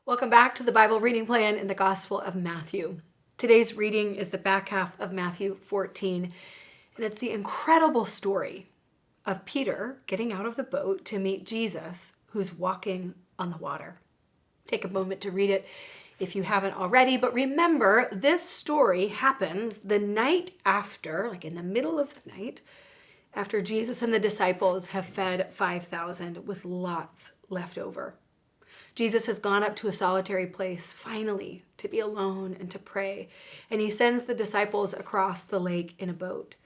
Welcome back to the Bible reading plan in the Gospel of Matthew. Today's reading is the back half of Matthew 14, and it's the incredible story of Peter getting out of the boat to meet Jesus, who's walking on the water. Take a moment to read it if you haven't already, but remember, this story happens the night after, like in the middle of the night, after Jesus and the disciples have fed 5,000 with lots left over. Jesus has gone up to a solitary place, finally, to be alone and to pray. And he sends the disciples across the lake in a boat.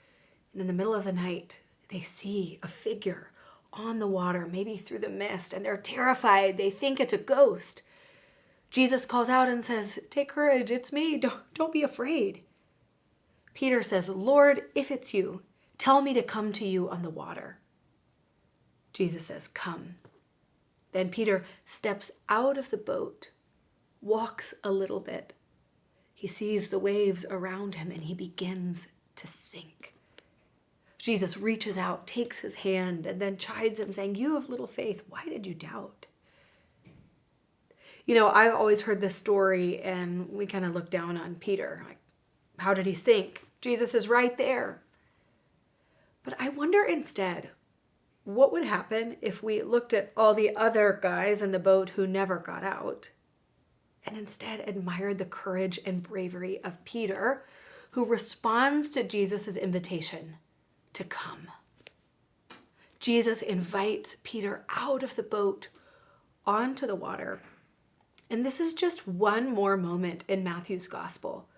And in the middle of the night, they see a figure on the water, maybe through the mist, and they're terrified. They think it's a ghost. Jesus calls out and says, "Take courage, it's me. Don't be afraid." Peter says, "Lord, if it's you, tell me to come to you on the water." Jesus says, "Come." Then Peter steps out of the boat, walks a little bit. He sees the waves around him and he begins to sink. Jesus reaches out, takes his hand, and then chides him, saying, "You have little faith. Why did you doubt?" I've always heard this story and we kind of look down on Peter. Like, how did he sink? Jesus is right there. But I wonder instead, what would happen if we looked at all the other guys in the boat who never got out and instead admired the courage and bravery of Peter, who responds to Jesus' invitation to come? Jesus invites Peter out of the boat onto the water. And this is just one more moment in Matthew's gospel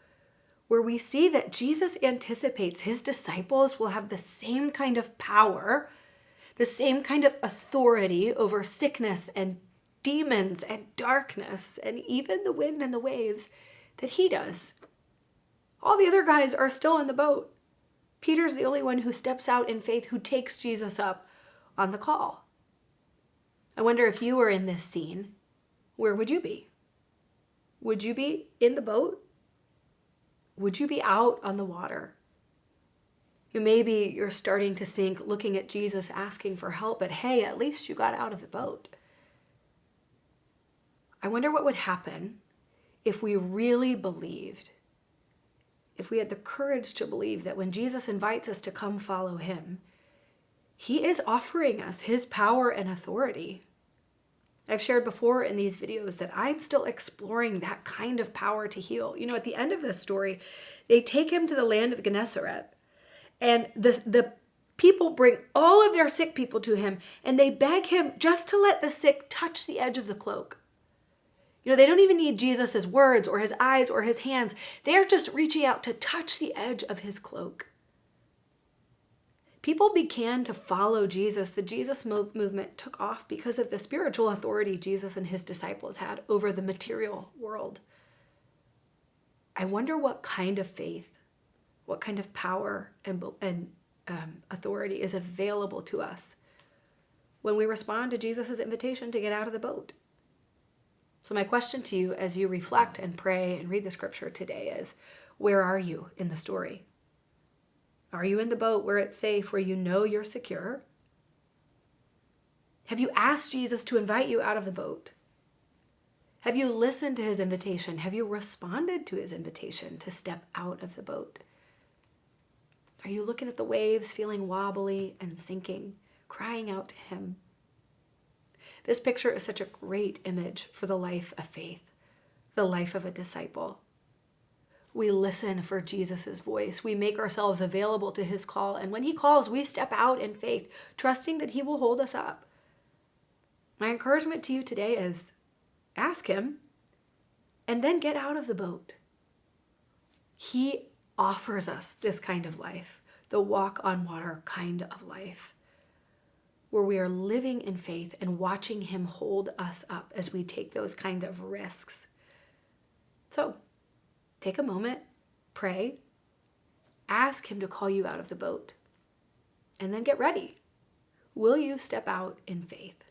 where we see that Jesus anticipates his disciples will have the same kind of power, the same kind of authority over sickness and demons and darkness and even the wind and the waves that he does. All the other guys are still in the boat. Peter's the only one who steps out in faith, who takes Jesus up on the call. I wonder if you were in this scene, where would you be? Would you be in the boat? Would you be out on the water? Maybe you're starting to sink, looking at Jesus asking for help, but hey, at least you got out of the boat. I wonder what would happen if we really believed, if we had the courage to believe that when Jesus invites us to come follow him, he is offering us his power and authority. I've shared before in these videos that I'm still exploring that kind of power to heal. At the end of this story, they take him to the land of Gennesaret. And the people bring all of their sick people to him, and they beg him just to let the sick touch the edge of the cloak. They don't even need Jesus' words or his eyes or his hands. They're just reaching out to touch the edge of his cloak. People began to follow Jesus. The Jesus movement took off because of the spiritual authority Jesus and his disciples had over the material world. I wonder what kind of faith, what kind of power and authority is available to us when we respond to Jesus' invitation to get out of the boat. So my question to you as you reflect and pray and read the scripture today is, where are you in the story? Are you in the boat where it's safe, where you know you're secure? Have you asked Jesus to invite you out of the boat? Have you listened to his invitation? Have you responded to his invitation to step out of the boat? Are you looking at the waves, feeling wobbly and sinking, crying out to him? This picture is such a great image for the life of faith, the life of a disciple. We listen for Jesus' voice. We make ourselves available to his call. And when he calls, we step out in faith, trusting that he will hold us up. My encouragement to you today is ask him and then get out of the boat. He offers us this kind of life, the walk on water kind of life, where we are living in faith and watching him hold us up as we take those kind of risks. So take a moment, pray, ask him to call you out of the boat, and then get ready. Will you step out in faith?